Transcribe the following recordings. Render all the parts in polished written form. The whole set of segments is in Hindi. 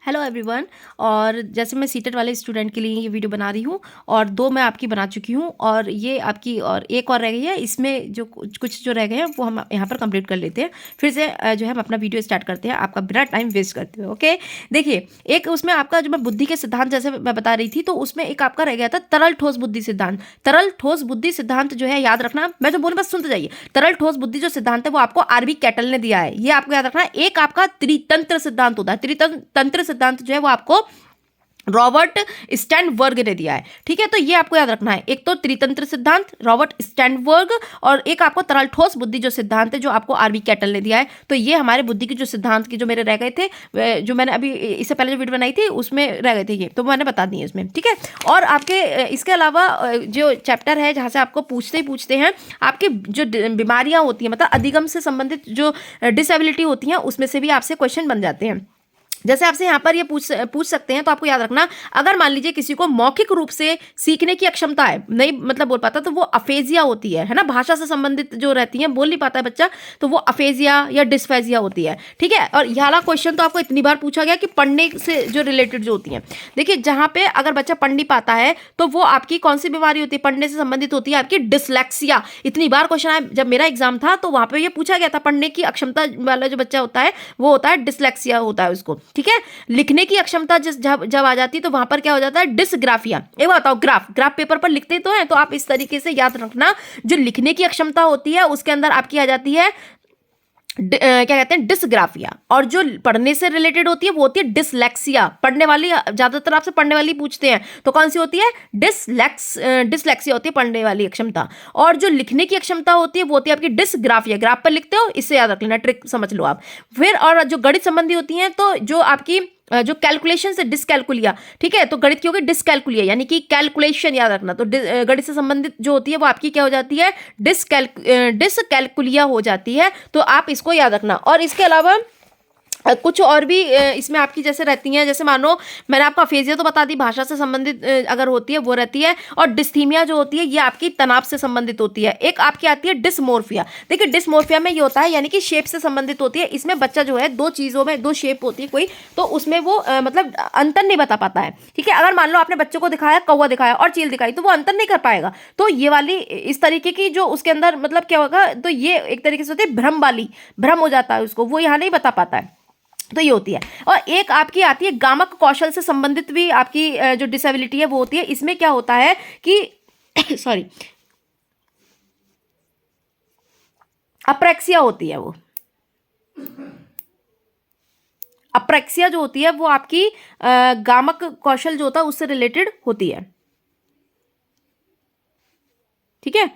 Hello everyone. और जैसे मैं सीटेट वाले स्टूडेंट के लिए ये वीडियो बना रही हूँ और 2 मैं आपकी बना चुकी हूँ और ये आपकी और एक और रह गई है। इसमें जो कुछ जो रह गए हैं वो हम यहाँ पर कंप्लीट कर लेते हैं। फिर से जो है हम अपना वीडियो स्टार्ट करते हैं आपका बिना टाइम वेस्ट करते हुए। ओके, देखिए एक उसमें आपका जो मैं बुद्धि के सिद्धांत जैसे मैं बता रही थी, तो उसमें एक आपका रह गया था तरल ठोस बुद्धि सिद्धांत। तरल ठोस बुद्धि सिद्धांत जो है याद रखना, मैं जो बोलूँ बस सुनते जाइए। तरल ठोस बुद्धि जो सिद्धांत है वो आपको आरबी कैटल ने दिया है, ये आपको याद रखना है। एक आपका त्रितंत्र सिद्धांत होता है, त्रितंत्र सिद्धांत जो है वो आपको रॉबर्ट स्टैंडबर्ग ने दिया है। ठीक है, तो ये आपको याद रखना है। एक तो त्रितंत्र सिद्धांत रॉबर्ट स्टैंडबर्ग और एक आपको तरल ठोस बुद्धि जो सिद्धांत है जो आपको आरबी कैटल ने दिया है। तो ये हमारे बुद्धि की जो सिद्धांत की जो मेरे रह गए थे, जो मैंने अभी इससे पहले जो वीडियो बनाई थी उसमें रह गए थे, ये तो मैंने बता दी है इसमें। ठीक है, और आपके इसके अलावा जो चैप्टर है जहाँ से आपको पूछते ही पूछते हैं आपकी जो बीमारियां होती हैं, मतलब अधिगम से संबंधित जो डिसेबिलिटी होती हैं, उसमें से भी आपसे क्वेश्चन बन जाते हैं। जैसे आपसे यहाँ पर ये पूछ सकते हैं, तो आपको याद रखना, अगर मान लीजिए किसी को मौखिक रूप से सीखने की अक्षमता है, नहीं मतलब बोल पाता, तो वो अफेजिया होती है ना, भाषा से संबंधित जो रहती है, बोल नहीं पाता है बच्चा, तो वो अफेजिया या डिस्फेजिया होती है। ठीक है, और यह वाला क्वेश्चन तो आपको इतनी बार पूछा गया कि पढ़ने से जो रिलेटेड जो होती है, देखिए जहाँ पे अगर बच्चा पढ़ नहीं पाता है तो वो आपकी कौन सी बीमारी होती है, पढ़ने से संबंधित होती है आपकी डिसलेक्सिया। इतनी बार क्वेश्चन आया, जब मेरा एग्जाम था तो वहां पर ये पूछा गया था, पढ़ने की अक्षमता वाला जो बच्चा होता है वो होता है डिसलेक्सिया होता है उसको। ठीक है, लिखने की अक्षमता जब आ जाती है तो वहां पर क्या हो जाता है, डिसग्राफिया। एक बात बताओ, ग्राफ पेपर पर लिखते तो हैं, तो आप इस तरीके से याद रखना, जो लिखने की अक्षमता होती है उसके अंदर आपकी आ जाती है क्या कहते हैं, डिसग्राफिया, और जो पढ़ने से रिलेटेड होती है वो होती है डिसलेक्सिया। पढ़ने वाली ज्यादातर आपसे पढ़ने वाली पूछते हैं, तो कौन सी होती है, डिसलेक्सिया होती है पढ़ने वाली अक्षमता। और जो लिखने की अक्षमता होती है वो होती है आपकी डिसग्राफिया। ग्राफ पर लिखते हो, इससे याद रख लेना, ट्रिक समझ लो आप। फिर और जो गणित संबंधी होती हैं, तो जो आपकी जो कैलकुलेशन से डिसकैलकुलिया। ठीक है, तो गणित की होगी डिसकैलकुलिया, यानी कि कैलकुलेशन याद रखना। तो गणित से संबंधित जो होती है वो आपकी क्या हो जाती है, डिसकैलकुलिया हो जाती है। तो आप इसको याद रखना। और इसके अलावा कुछ और भी इसमें आपकी जैसे रहती हैं, जैसे मानो मैंने आपको अफेजिया तो बता दी, भाषा से संबंधित अगर होती है वो रहती है। और डिस्थीमिया जो होती है ये आपकी तनाव से संबंधित होती है। एक आपकी आती है डिसमोर्फिया। देखिए डिसमोर्फिया में ये होता है, यानी कि शेप से संबंधित होती है। इसमें बच्चा जो है दो चीज़ों में, दो शेप होती है कोई, तो उसमें वो मतलब अंतर नहीं बता पाता है। ठीक है, अगर मान लो आपने बच्चों को दिखाया, कौवा दिखाया और चील दिखाई, तो वो अंतर नहीं कर पाएगा। तो ये वाली इस तरीके की जो उसके अंदर मतलब क्या होगा, तो ये एक तरीके से होती है भ्रम वाली, भ्रम हो जाता है उसको, वो यहाँ नहीं बता पाता है। तो ये होती है। और एक आपकी आती है गामक कौशल से संबंधित भी आपकी जो डिसेबिलिटी है वो होती है। इसमें क्या होता है कि सॉरी, अप्रेक्सिया होती है। वो अप्रेक्सिया जो होती है वो आपकी गामक कौशल जो होता है उससे रिलेटेड होती है। ठीक है,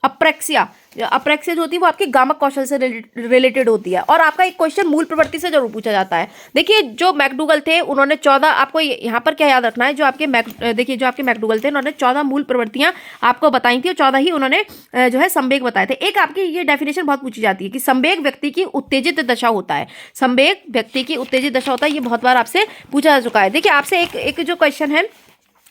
अप्रेक्सिया जो होती है वो आपके गामक कौशल से रिलेटेड होती है। और आपका एक क्वेश्चन मूल प्रवृत्ति से जरूर पूछा जाता है। देखिए जो मैकडूगल थे उन्होंने 14, आपको यहाँ पर क्या याद रखना है, जो आपके देखिए जो आपके मैकडूगल थे उन्होंने 14 मूल प्रवृत्तियां आपको बताई थी और 14 ही उन्होंने जो है संवेग बताए थे। एक आपकी ये डेफिनेशन बहुत पूछी जाती है कि संवेग व्यक्ति की उत्तेजित दशा होता है। संवेग व्यक्ति की उत्तेजित दशा होता है, ये बहुत बार आपसे पूछा जा चुका है। देखिए आपसे एक जो क्वेश्चन है,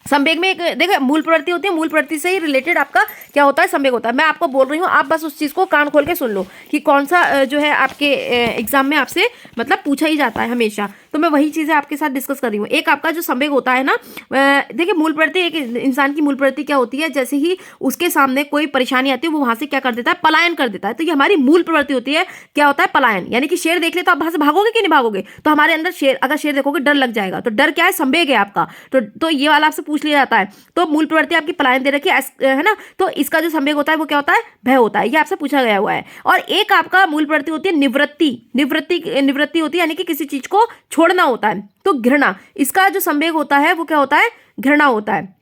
संवेग में एक देखिए मूल प्रवृत्ति होती है, मूल प्रवृत्ति से ही रिलेटेड आपका क्या होता है, संवेग होता है। मैं आपको बोल रही हूँ, आप बस उस चीज़ को कान खोल के सुन लो कि कौन सा जो है आपके एग्जाम में आपसे मतलब पूछा ही जाता है हमेशा। तो मैं वही चीज़ें आपके साथ डिस्कस कर रही हूँ। एक आपका जो संवेग होता है ना, देखिए मूल प्रवृत्ति, एक इंसान की मूल प्रवृत्ति क्या होती है, जैसे ही उसके सामने कोई परेशानी आती है वो वहां से क्या कर देता है, पलायन कर देता है। तो ये हमारी मूल प्रवृत्ति होती है। क्या होता है, पलायन, यानी कि शेर देख ले तो आप वहां से भागोगे कि नहीं भागोगे, तो हमारे अंदर शेर, अगर शेर देखोगे डर लग जाएगा, तो डर क्या है, संवेग है आपका। तो ये वाला आपसे पूछ लिया जाता है। तो मूल प्रवृत्ति आपकी पलायन दे रखी है ना, तो इसका जो संवेग होता है वो क्या होता है, भय होता है। ये आपसे पूछा गया हुआ है। और एक आपका मूल प्रवृत्ति होती है निवृत्ति। निवृत्ति होती है, यानी कि किसी चीज को छोड़ना होता है। तो घृणा, इसका जो संवेग होता है वो क्या होता है, घृणा होता है।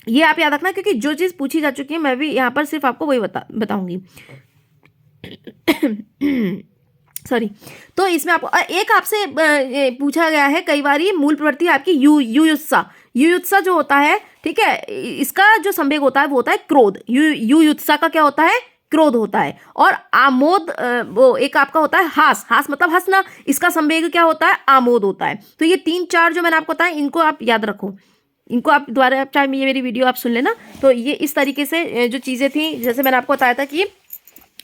ये आप याद रखना, क्योंकि जो चीज पूछी जा चुकी है मैं भी यहाँ पर सिर्फ आपको वही बताऊंगी। सॉरी, तो इसमें आपको एक आपसे पूछा गया है कई बार, मूल प्रवृत्ति आपकी युयुत्सा जो होता है। ठीक है, इसका जो संवेग होता है वो होता है क्रोध। युयुत्सा का क्या होता है, क्रोध होता है। और आमोद, वो एक आपका होता है हास मतलब हंसना, इसका संवेग क्या होता है, आमोद होता है। तो ये 3-4 जो मैंने आपको बताया, इनको आप याद रखो, इनको आप दोबारा चाहे ये मेरी वीडियो आप सुन लेना। तो ये इस तरीके से जो चीज़ें थी, जैसे मैंने आपको बताया था कि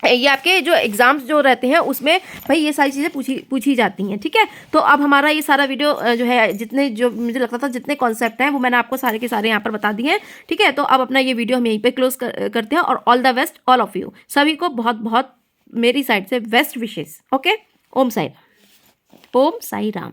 ये आपके जो एग्ज़ाम्स जो रहते हैं उसमें भाई ये सारी चीज़ें पूछी जाती हैं। ठीक है, तो अब हमारा ये सारा वीडियो जो है, जितने जो मुझे लगता था जितने कॉन्सेप्ट हैं वो मैंने आपको सारे के सारे यहाँ पर बता दिए हैं। ठीक है, तो अब अपना ये वीडियो हम यहीं पे क्लोज करते हैं, और all the best all of you, सभी को बहुत बहुत मेरी साइड से बेस्ट विशेस। ओके, ओम साई राम।